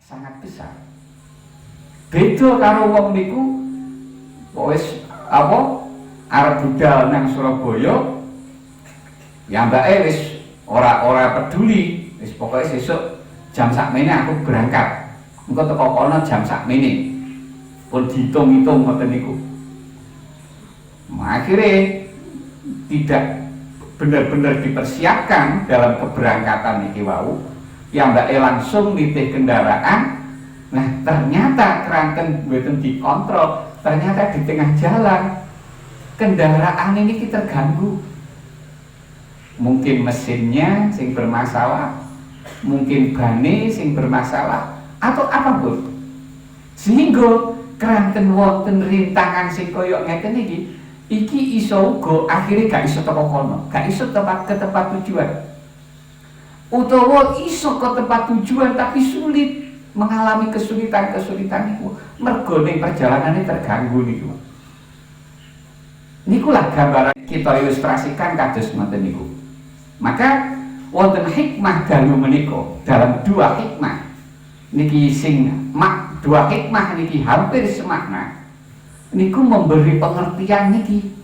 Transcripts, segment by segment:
Sangat besar. Beda karo wong niku wis arep budal nang Surabaya, ya mbake wis ora peduli, wis pokoke sesuk jam sakmene aku berangkat. Engko teko kono jam sakmene. Pun dihitung-hitung ngoten niku. Akhirnya tidak benar-benar dipersiapkan dalam keberangkatan niki wau. Ya mbake langsung nitih kendaraan. Nah ternyata keranten mboten dikontrol, ternyata di tengah jalan kendaraan ini terganggu. Mungkin mesinnya sing bermasalah, mungkin bane sing bermasalah, atau apapun. Sehingga keranten wonten rintangan sing koyok ngeten iki iso uga akhirnya gak iso teko kono, gak iso ke tempat tujuan. Utawa iso ke tempat tujuan tapi sulit, mengalami kesulitan itu mergo ning perjalanane terganggu niku. Nikulah gambaran kita ilustrasikan kados ngoten niku. Maka wonten hikmah dalu menika dalam dua hikmah niki dua hikmah niki hampir semakna. Niku memberi pengertian niki.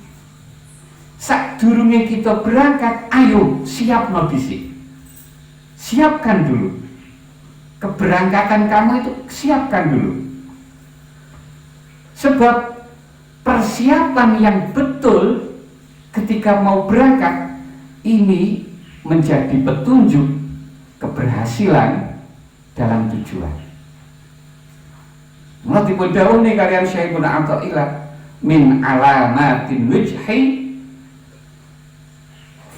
Sadurunge kita berangkat, ayo siapno dhisik. Siapkan dulu keberangkatan kamu itu, siapkan dulu. Sebab persiapan yang betul ketika mau berangkat ini menjadi petunjuk keberhasilan dalam tujuan. Mulai dipun dawuhi kalian Syekhul Athaillah min alamatin wajhi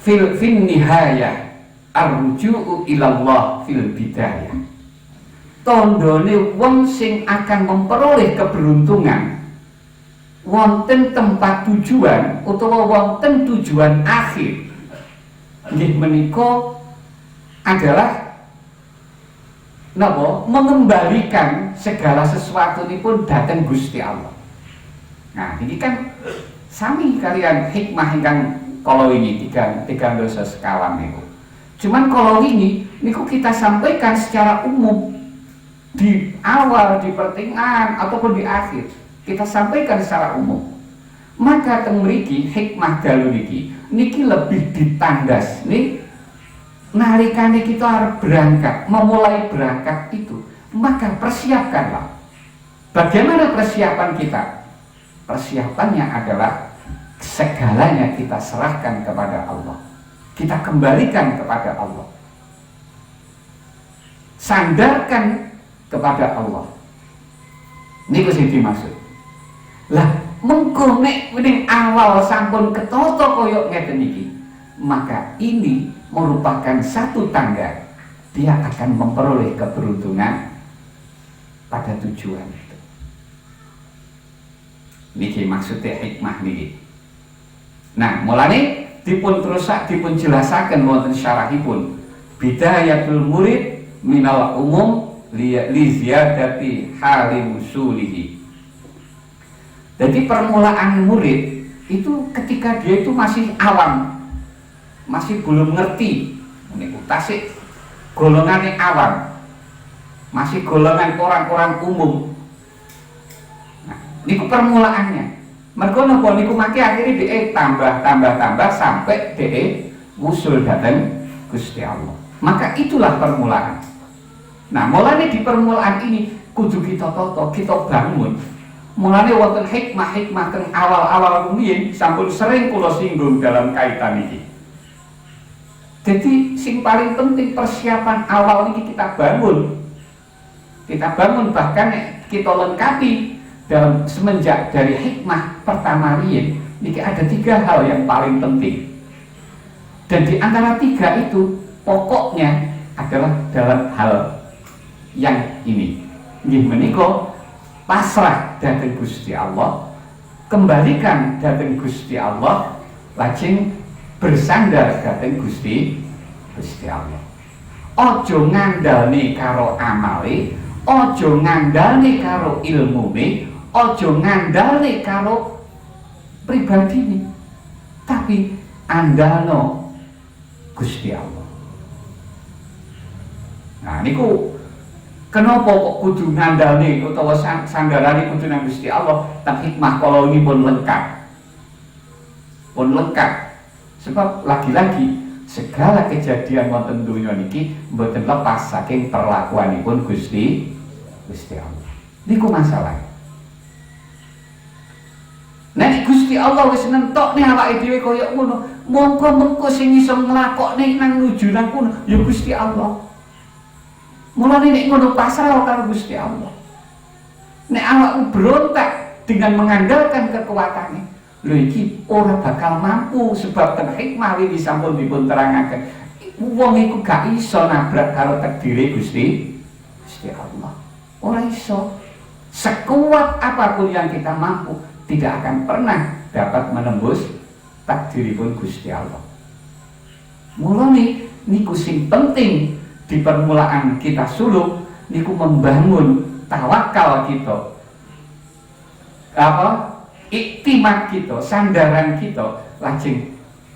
fil nihayah arju'u ilallah fil bidayah. Tandane wong sing akan memperoleh keberuntungan wonten tempat tujuan utawa wonten tujuan akhir nggih menika adalah napa mengembalikan segala sesuatu ini pun datang Gusti Allah. Nah ini kan sami kalian hikmah ingkang kalau ini tiga dosa sekawan niku. Cuman kalau ini niku kita sampaikan secara umum di awal, di pertengahan ataupun di akhir kita sampaikan secara umum. Maka teng mriki hikmah dalu niki lebih ditandas nih nalikane kita harus berangkat, memulai berangkat itu, maka persiapkanlah. Bagaimana persiapan kita? Persiapannya adalah segalanya kita serahkan kepada Allah. Kita kembalikan kepada Allah. Sandarkan kepada Allah. Niku sing dimaksud. Lah, mengko nek ning awal sampun ketata koyok ngeten iki, maka ini merupakan satu tanda dia akan memperoleh keberuntungan pada tujuan itu. Niki maksudnya hikmah niki. Nah, mulane dipun jelasaken wonten syarahipun bidayatul murid minal umum li ziyadati hali usulihi. Jadi permulaan murid itu ketika dia itu masih awam, masih belum ngerti, niku tasik golongannya awam, masih golongan orang-orang umum. Nah, niku permulaannya. Mergo napa niku maki akhirnya dia tambah sampai dia usul datang Gusti Allah. Maka itulah permulaan. Nah, mulane di permulaan ini kudu kita tata, kita bangun. Mulane wonten hikmah teng awal-awal rumiyin sampun sering kula singgung dalam kaitan ini. Jadi sing paling penting persiapan awal ini kita bangun. Kita bangun bahkan kita lengkapi dalam semenjak dari hikmah pertama riyin niki ada 3 hal yang paling penting. Dan di antara 3 itu pokoknya adalah dalam hal yang ini. Nggih menika pasrah dhateng Gusti Allah, kembalikan dhateng Gusti Allah, lajeng bersandar dhateng Gusti Allah. Ojo ngandalne karo amale, ojo ngandalne karo ilmune, ojo ngandalne karo pribadine, tapi andalno Gusti Allah. Nah niku kenapa kok kudu ngandalne utawa sandarane kudu nang Gusti Allah? Tak hikmah kala ini pun lengkap. Pun lengkap. Sebab lagi-lagi segala kejadian wonten donya niki mboten lepas saking perlakuanipun Gusti Allah. Niku masalah. Nek Gusti Allah wis nentokne awake dhewe kaya ngono, mongko sing iso nglakokne nang nuju nang kono ya Gusti Allah. Mulane nek ngono pasrah karo Gusti Allah. Nek awakmu berontak dengan mengandalkan kekuatannya, lho iki ora bakal mampu sebab ten hikmah iki sampun dipun terangaken. Wong iku gak iso nabrak karo takdire Gusti Allah. Ora iso. Sekuat apapun yang kita mampu, tidak akan pernah dapat menembus takdiripun Gusti Allah. Mulane niku sing penting di permulaan kita suluk niku membangun tawakal kita, iktimat kita, sandaran kita, lajeng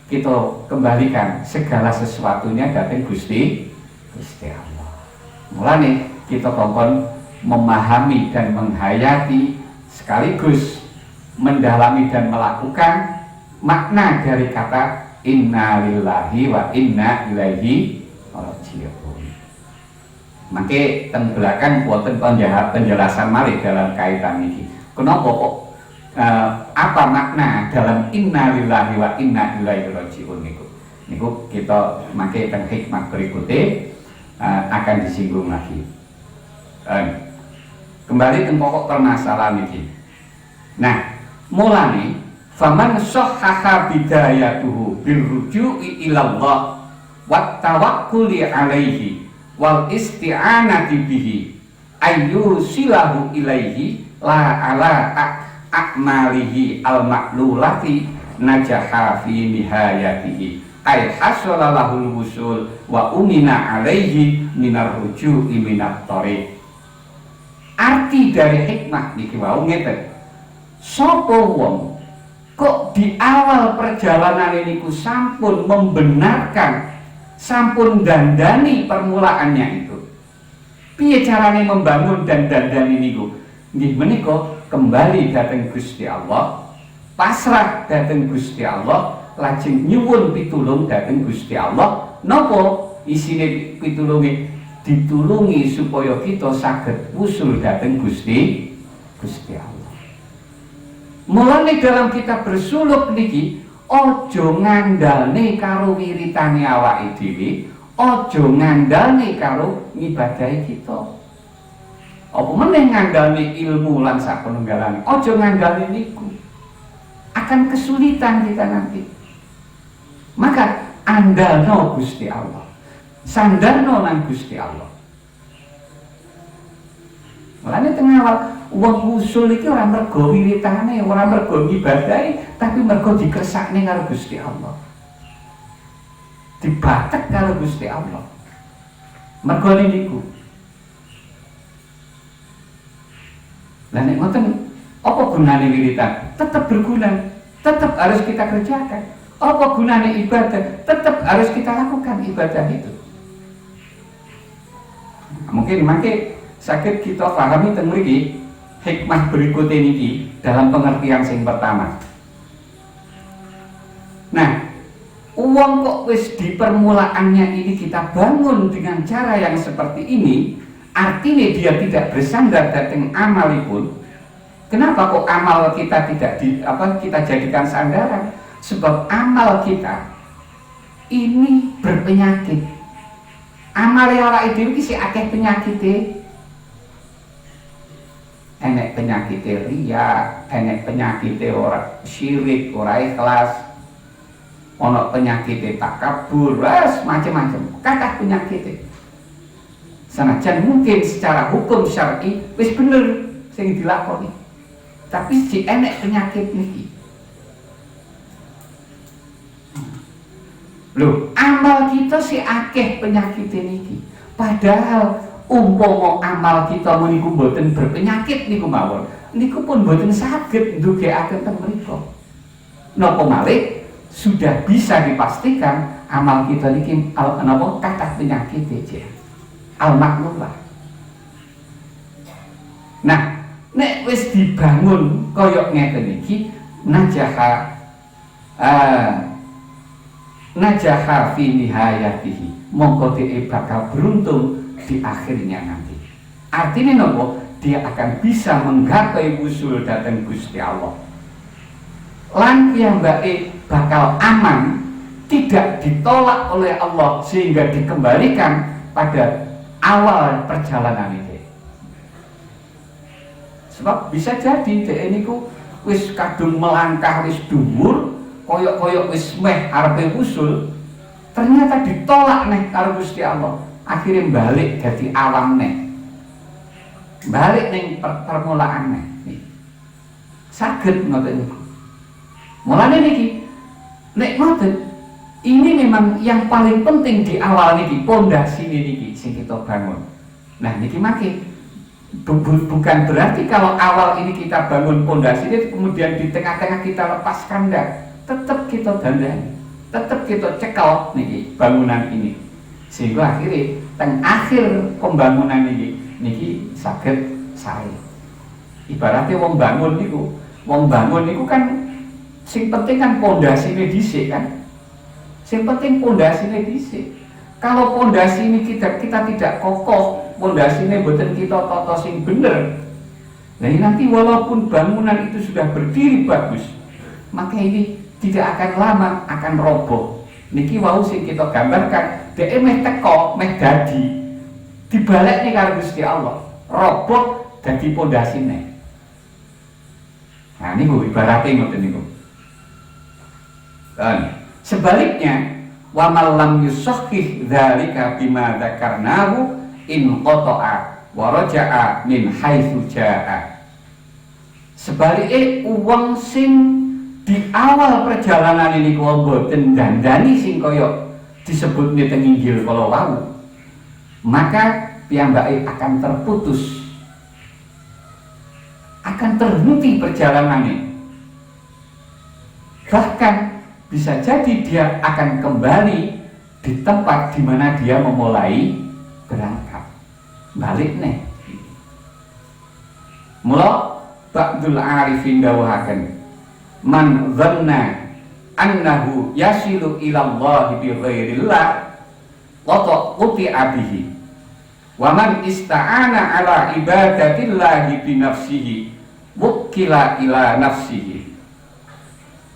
kita kembalikan segala sesuatunya dhateng Gusti Allah. Mulane kita kongkon memahami dan menghayati sekaligus mendalami dan melakukan makna dari kata inna lillahi wa inna ilaihi raji'un. Maka teng belakang wonten penjelasan malih dalam kaitan ini. Kenapa kok apa makna dalam inna lillahi wa inna ilaihi raji'un niku? Niku kita mangke teng hikmah berikutnya akan disinggung lagi. Kembali ke pokok permasalahan ini. Nah, mulane faman sahhaha bidayatuhu birruju'i ilallah wat tawakkuli alaihi wal isti'anati bihi ayyusilahu ilaihi la ala a'malihi al ma'lulati najaha fi nihayatihi ay hasala lahul wusul wa umina alaihi minar ruju'i minat thariq. Arti dari hikmah niki wau ngeten. Sapa wong kok di awal perjalanan niku sampun membenarkan, sampun dandani permulaannya itu. Piye carane membangun dan dandani niku? Nggih menika kembali dhateng Gusti Allah, pasrah dhateng Gusti Allah, lajeng nyuwun pitulung dhateng Gusti Allah. Napa isine pitulunge? Ditulungi supaya kita saged usul dhateng Gusti Allah. Mulane dalam kita bersuluk niki ojo ngandalne karo wiritane awake dhewe, ojo ngandalne karo ngibadahi kita. Apa meneh ngandalne ilmu lan sapanunggalane, ojo ngandalne niku. Akan kesulitan kita nanti. Maka andalno Gusti Allah. Sandarno nang Gusti Allah. Mulane teng awal wong usul iki ora mergo wiritane, ora mergo ngibadahi, tapi mergo dikersakne karo Gusti Allah. Dibatek karo Gusti Allah. Mergo niku. Lah nek ngoten apa gunane wiritan? Tetap berguna, tetap harus kita kerjakan. Apa gunane ibadah? Tetap harus kita lakukan ibadah itu. Mungkin sakit kita pahami teng mriki hikmah berikut ini dalam pengertian yang pertama. Nah, uang kok wis di permulaannya ini kita bangun dengan cara yang seperti ini, artinya dia tidak bersandar dhateng amalipun. Kenapa kok amal kita tidak kita jadikan sandaran? Sebab amal kita ini berpenyakit. Amal awake dhewe iki sik akeh penyakite. Enek penyakite riya, enek penyakite ora syirik, ora ikhlas. Ana penyakite takabur, macam-macam. Kathah penyakite. Sanajan mungkin secara hukum syar'i wis bener sing dilakoni. Tapi si enek penyakit niki. Loh, amal kita si akeh penyakit niki. Padahal umpama amal kita meniku mboten berpenyakit niku mawon, niku pun mboten saged ndugekaken teng mriku. Napa malih sudah bisa dipastikan amal kita niki napa kathah penyakit aja. Al-maklulah. Nah, nek wis dibangun koyok ngeten iki najaha fi nihayatihi, mongko dhek bakal beruntung di akhirnya nanti. Artinya nopo? Dia akan bisa menggapai usul datang Gusti Allah. Lan piyambake bakal aman, tidak ditolak oleh Allah sehingga dikembalikan pada awal perjalanan ini. Sebab bisa jadi dhek niku wis kadung melangkah wis dhuwur, koyok-koyok wis meh arepe usul, ternyata ditolak nih karo Gusti Allah. Akhirnya balik jadi awam nih, balik ning permulaan nih. Saged ngoten niku. Mulane niki nek ngoten, ini memang yang paling penting di awal niki, pondasi niki sing kita bangun. Nah niki makin bukan berarti kalau awal ini kita bangun pondasi ini kemudian di tengah-tengah kita lepaskan, enggak. Tetap kita dandani, tetap kita cekal niki bangunan ini, sehingga akhirnya teng akhir pembangunan niki saged sae. Ibaratnya wong bangun niku kan sing penting kan pondasine dhisik kan. Sing penting pondasine dhisik. Kalau pondasi ini kita tidak kokoh, pondasine boten kita tata sing bener. Nah nanti walaupun bangunan itu sudah berdiri bagus, maka ini tidak akan lama akan roboh. Niki wau sing kita gambarkan, dhek meh teko, meh dadi dibalekne karo Gusti Allah, roboh dadi pondasine. Nah niku ibaratnya ngoten niku. Dan sebaliknya, wa man lam yusahhih dzalika bima dzakarnahu in qata'a wa raja'a min haitsu jaa'a. Sebaliknya uang sing di awal perjalanan ini kau boten dandani sing koyok disebut teng Injil kalau wau, maka piyambake akan terputus, akan terhenti perjalanannya. Bahkan bisa jadi dia akan kembali di tempat di mana dia memulai berangkat. Balik nih. Mula ba'dul arifin dawuhaken, man dhanna annahu yasilu ila Allah bi ghairillah wa quti'a bihi, wa man ista'ana ala ibadatillahi bi nafsihi wukila ila nafsihi.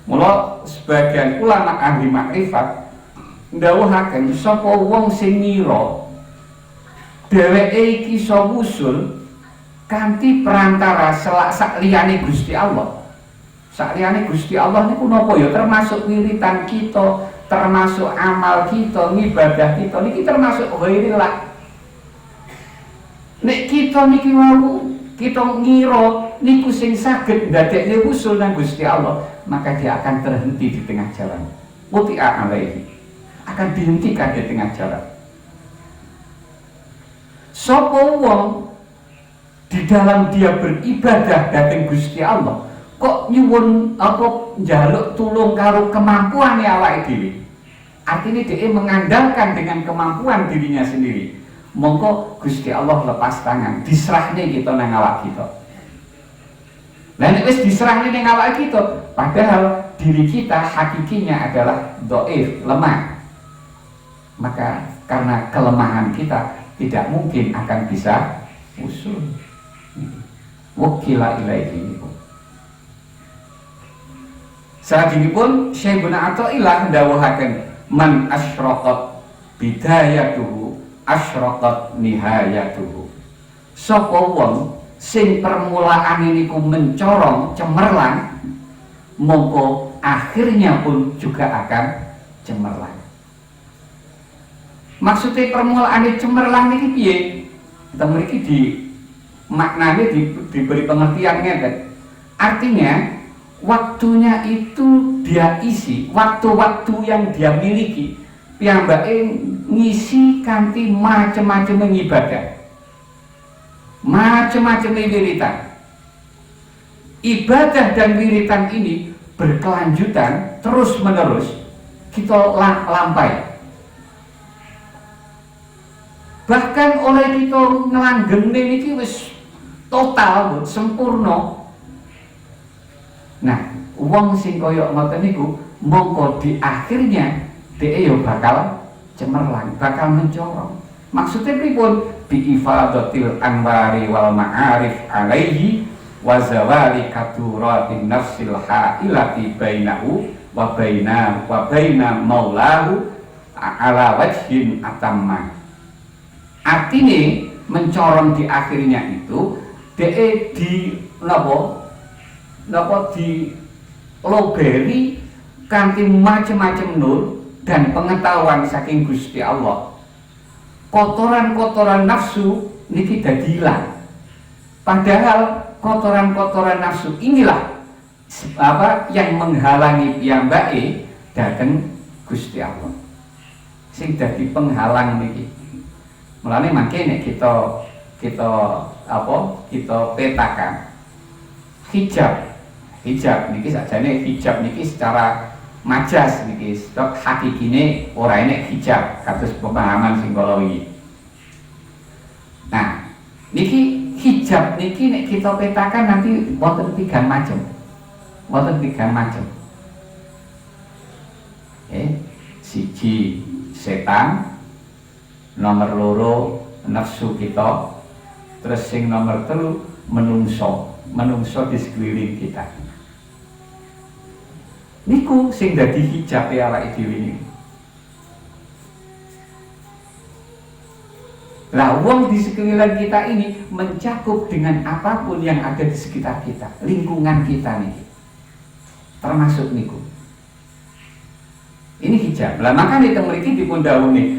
Mula sebagian ulama ahli makrifat ndawuhaken sapa wong sing ngira dheweke iki iso wusul kanthi perantara sak liyane Gusti Allah. Sak liyane Gusti Allah niku napa ya, termasuk wiritan kita, termasuk amal kita, ngibadah kita niki termasuk ghairillah. Nek kita niki wau kita ngira niku sing saged ndadekne wusul nang Gusti Allah, maka dia akan terhenti di tengah jalan. Quti'a alaihi, akan dihentikan di tengah jalan. Sapa wong di dalam dia beribadah dhateng Gusti Allah kok nyuwun apa njaluk tulung karo kemampuane awake dhewe, artinya dia mengandalkan dengan kemampuan dirinya sendiri, mongko Gusti Allah lepas tangan, diserahne kita nang awak kita. Lah nek wis diserahne nang awak kita, padahal diri kita hakikinya adalah dhaif, lemah, maka karena kelemahan kita tidak mungkin akan bisa usul. Wakila ilaihi. Sajinipun Syekh bin Athaillah ndawuhaken, man asyraqat bidayatuhu asyraqat nihayatuhu. Sapa wong sing permulaan niku mencorong, cemerlang, mongko akhirnya pun juga akan cemerlang. Maksudnya permulaan cemerlang niki piye? Kita mriki di maknanya diberi pengertian ngeten. Artinya waktunya itu dia isi, waktu-waktu yang dia miliki piyambake ngisi kanthi macam-macam ibadah, macam-macam wiritan. Ibadah dan wiritan ini berkelanjutan terus menerus kita lampai. Bahkan oleh kita ngelanggeng niki wis total sempurna. Nah, wong sing kaya ngoten niku mongko di akhirnya dhek yo bakal cemerlang, bakal mencorong. Maksudnya pripun? Bi ifadatil anwari wal ma'arif alaihi wa zawali kaduratin nafsil hailati bainahu wa baina maulahu ala wajhin atamma. Artine mencorong di akhirnya itu dhek di napa di loberi kanthi macam-macam nur dan pengetahuan saking Gusti Allah. Kotoran-kotoran nafsu niki dadi ilang. Padahal kotoran-kotoran nafsu inilah yang menghalangi piyambake dhateng Gusti Allah. Sing dadi penghalang niki. Mulane mangke nek kita petakan hijab niki sakjane hijab niki secara majas niki stok hakikine ora enek hijab kados pemahaman sing kala wingi. Nah, niki hijab niki nek kita petakan nanti wonten 3 macam. Wonten 3 macam. Siji setan, nomor 2 nafsu kita, terus sing nomor 3 menungso di sekeliling kita. Niku sing dadi hijab awake dhewe niku. Lah wong di sekeliling kita ini mencakup dengan apapun yang ada di sekitar kita, lingkungan kita nih. Termasuk niku. Ini hijab. Lah maka itu mriki dipun dawuhi,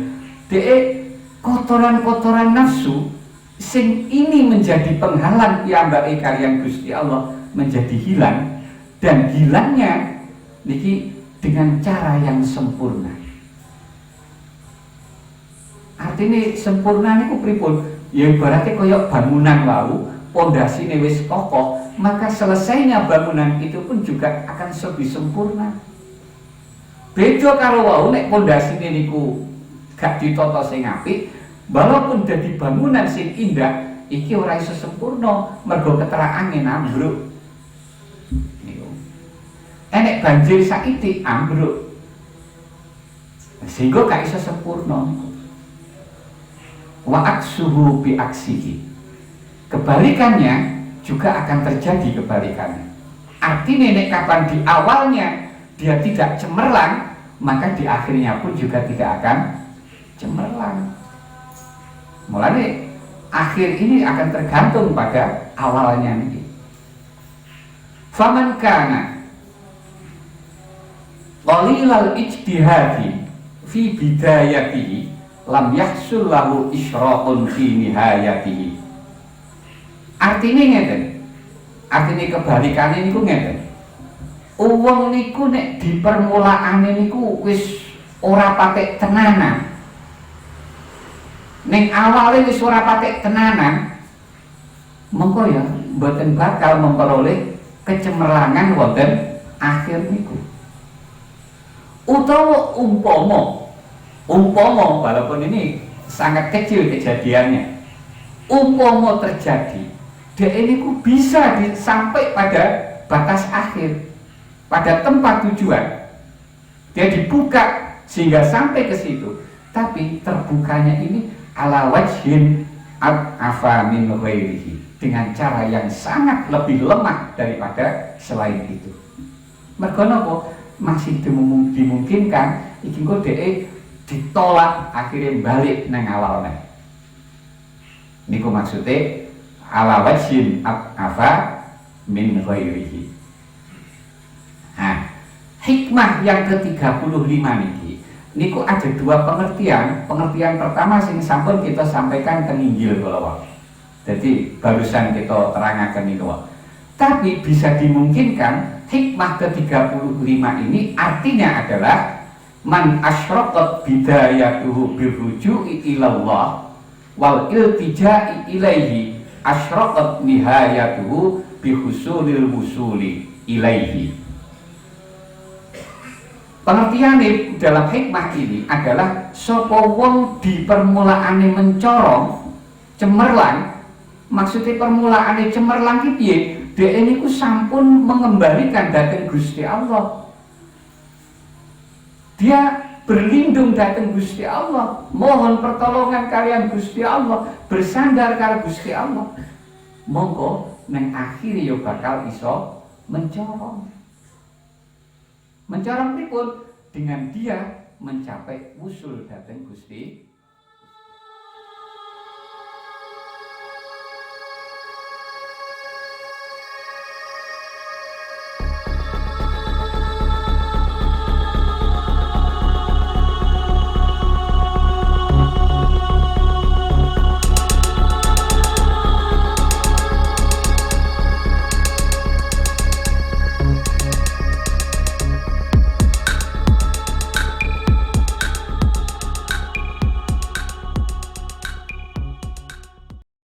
kotoran-kotoran nafsu sing ini menjadi penghalang piyambake kaliyan Gusti Allah menjadi hilang, dan hilangnya niki dengan cara yang sempurna. Artinya sempurna niku pripun? Ya ibaratnya koyok bangunan wau, pondasine wis kokoh, maka selesainya bangunan itu pun juga akan lebih sempurna. Beda karo wau nek pondasine niku gak ditata sing apik, walaupun dadi bangunan sing indah, iki ora iso sempurna mergo keterak angin ambruk. Niku. Enek banjir saiki ambruk. Sehingga gak iso sempurna. Wa aksuhu bi aksihi. Kebalikannya juga akan terjadi kebalikannya. Artinya nek kapan di awalnya dia tidak cemerlang, maka di akhirnya pun juga tidak akan cemerlang. Mulanya akhir ini akan tergantung pada awalnya nih. Faman kana qalilal ijtihadi fi bidayatihi lam yahsul lahu isyraqun fi nihayatihi. Artinya ngeten. Artinya kebalikannya niku ngeten. Wong niku nek di permulaane niku wis ora patek tenanan. Ning awale wis ora patek tenanan, mengko ya mboten bakal memperoleh kecemerlangan wonten akhir niku. Utawa umpama walaupun ini sangat kecil kejadiannya, umpama terjadi, dia niku bisa sampai pada batas akhir, pada tempat tujuan, dia dibuka sehingga sampai ke situ, tapi terbukanya ini ala wajhin afa min ghairihi, dengan cara yang sangat lebih lemah daripada selain itu. Mergo napa? Masih dimungkinkan iki kok dhek ditolak akhirnya balik nang awalnya. Niku maksudnya ala wajhin afa min ghairihi. Nah, hikmah yang ke-35 niki niku ada 2 pengertian. Pengertian pertama sing sampun kita sampaikan teng Injil kala. Jadi barusan kita terangkan niku. Tapi bisa dimungkinkan hikmah ke-35 ini artinya adalah man asyraqat bidayatuhu birruju'i ilallah wal iltija'i ilaihi asyraqat nihayatuhu bihusulil wusuli ilaihi. Pengertian dalam hikmah ini adalah sapa wong di permulaane mencorong cemerlang. Maksudnya permulaane cemerlang ki piye? Dhek niku sampun mengembalikan dhateng Gusti Allah. Dia berlindung dhateng Gusti Allah, mohon pertolongan kalian Gusti Allah, bersandar kalian Gusti Allah. Monggo neng akhir yo bakal iso mencorong. Mencorong pripun? Dengan dia mencapai usul dhateng Gusti